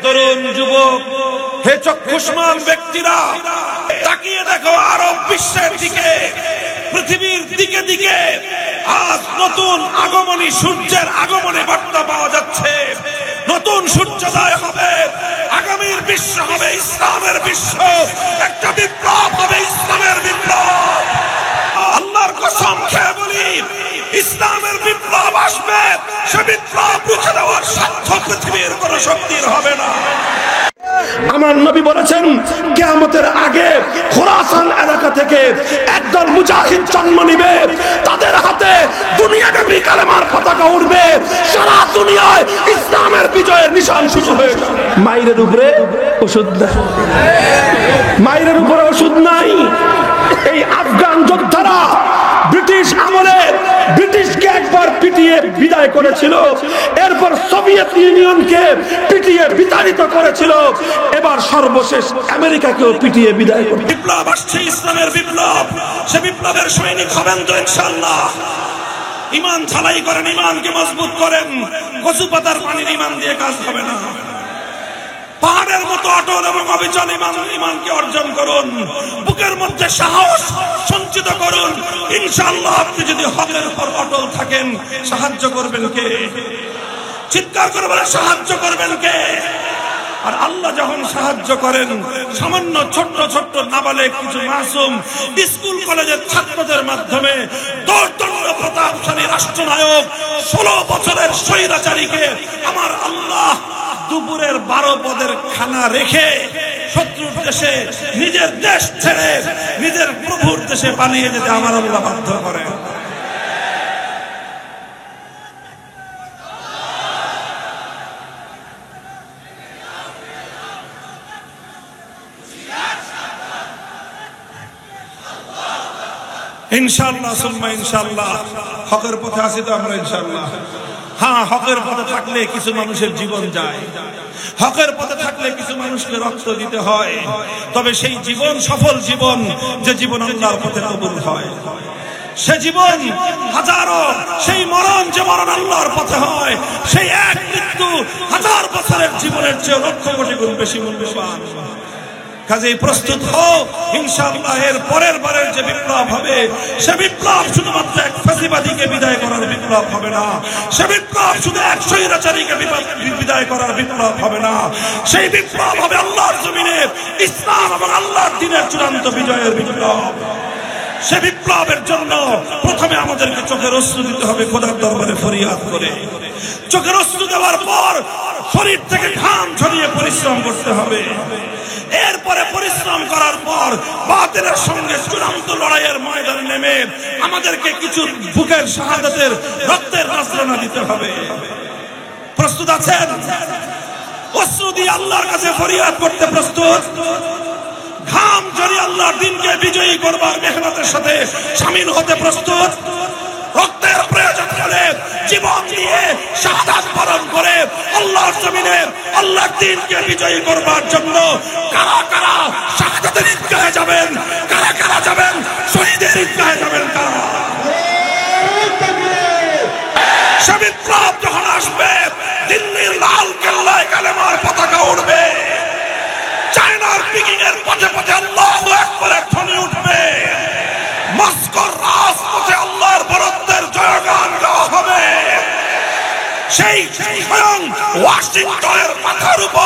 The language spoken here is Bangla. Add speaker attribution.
Speaker 1: তরুণ যুবক, হে চক্ষুষ্মান ব্যক্তিরা, তাকিয়ে দেখো আরব বিশ্বের দিকে, পৃথিবীর দিকে দিকে আজ নতুন আগমনী সূর্যের আগমনে বার্তা পাওয়া যাচ্ছে। নতুন সূর্যোদয় হবে, আগামীর বিশ্ব হবে ইসলামের বিশ্ব, একটা বিপ্লব হবে ইসলামের বিপ্লব। আল্লাহর কসম খেয়ে বলি, ইসলামের বিপ্লব আসবে, সে বিপ্লব রুখে দেওয়ার সাধ্য পৃথিবীর কোন শক্তির হবে না।
Speaker 2: আমার নবী বলেছেন, কিয়ামতের আগে খোরাসান এলাকা থেকে একদল মুজাহিদ জন্ম নিবে, তাদের হাতে দুনিয়াব্যাপী কালেমার পতাকা উঠবে, সারা দুনিয়ায় ইসলামের বিজয়ের নিশান শুরু হয়ে যাবে। মাইরের উপরে ওষুধ নাই, মাইরের উপরে ওষুধ নাই। এই আফগান যোদ্ধারা ব্রিটিশ আমলে ব্রিটিশকে একবার পিটিয়ে বিদায় করেছিল, এরপর সোভিয়েত ইউনিয়নকে পিটিয়ে বিতাড়িত করেছিল, এবার সর্বশেষ আমেরিকাকেও পিটিয়ে বিদায় করে।
Speaker 1: বিপ্লব আসছে, ইসলামের বিপ্লব। সে বিপ্লবের সৈনিক হবেন তো ইনশাআল্লাহ। ঈমান ঝালাই করেন, ঈমানকে মজবুত করেন। কচু পাতার পানির ঈমান দিয়ে কাজ হবে না। পাহাড়ের মতো অটল এবং অবিচল ঈমানকে অর্জন করুন। বুকের মধ্যে সাহস সঞ্চিত করুন। ইনশাআল্লাহ আপনি যদি হকের উপর অটল থাকেন, সাহায্য করবেন কে? চিৎকার করে বলে, সাহায্য করবেন কে? আর আল্লাহ যখন সাহায্য করেন, সামান্য ছোট্ট ছোট্ট নাবালেগ কিছু মাসুম স্কুল কলেজের ছাত্রদের মাধ্যমে দোর্দণ্ড প্রতাপশালী রাষ্ট্রনায়ক 16 বছরের স্বৈরাচারীকে আমার আল্লাহ দুপুরের 12 পদের খানা রেখে শত্রুর দেশে, নিজের দেশ ছেড়ে নিজের প্রভুর দেশে পালিয়ে যেতে আমার আল্লাহ বাধ্য করে। ইনশাআল্লাহ সুম্মা ইনশাআল্লাহ হকের পথে আছি তো আমরা ইনশাআল্লাহ। হ্যাঁ, হকের পথে থাকলে কিছু মানুষের জীবন যায়, হকের পথে থাকলে কিছু মানুষকে রক্ত দিতে হয়, তবে সেই জীবন সফল জীবন, যে জীবন আল্লাহর পথে কবুল হয়। সে জীবন হাজারো, সেই মরণ যে মরণ আল্লাহর পথে হয়, সেই এক মৃত্যু 1000 বছরের জীবনের চেয়ে লক্ষ কোটি গুণ বেশি মূল্যবান। কাজেই প্রস্তুত হও, ইনশাআল্লাহ এর পরের বারের যে বিপ্লব হবে, সে বিপ্লব শুধুমাত্র এক ফ্যাসিবাদীকে বিদায় করার বিপ্লব হবে না, সে বিপ্লব শুধু এক স্বৈরাচারীকে বিদায় করার বিপ্লব হবে না, সেই বিপ্লব হবে আল্লাহর জমিনে ইসলাম এবং আল্লাহর দ্বীনের চূড়ান্ত বিজয়ের বিপ্লব। সে বিপ্লবের জন্য প্রথমে আমাদেরকে চোখের অশ্রু দিতে হবে, খোদার দরবারে ফরিয়াদ করে। চোখের অশ্রু দেওয়ার পর শরীর থেকে ঘাম ঝরিয়ে পরিশ্রম করতে হবে। এরপরে পরিশ্রম করার পর বাতিলের সঙ্গে চূড়ান্ত লড়াইয়ের ময়দানে নেমে আমাদেরকে কিছু বুকের শাহাদাতের রক্তের নজরানা দিতে হবে। প্রস্তুত আছেন? অশ্রু দিয়ে আল্লাহর কাছে ফরিয়াদ করতে প্রস্তুত? ঘাম ঝরিয়ে আল্লাহর দ্বীনকে বিজয়ী করবার মেহনতের সাথে শামিল হতে প্রস্তুত? রক্তের প্রয়োজন হলে জীবন দিয়ে শাহাদাত বরণ করে আল্লাহর জমিনে আল্লাহর দ্বীনকে বিজয়ী করবার জন্য কারা কারা শাহাদাতের ঈদগাহে যাবেন, কারা কারা যাবেন শহীদের ঈদগাহে যাবেন, কারা? সে বিপ্লব যখন আসবে, দিল্লির লাল কেল্লায় কালেমার পতাকা উঠবে, চায়নার পিকিং এর পথে পথে আল্লাহু আকবারের ধ্বনি উঠবে, মস্কোর রাজপথে আল্লাহর বরত্বের জয়গান গাওয়া হবে। সেই স্বয়ং ওয়াশিংটনের মাথার উপর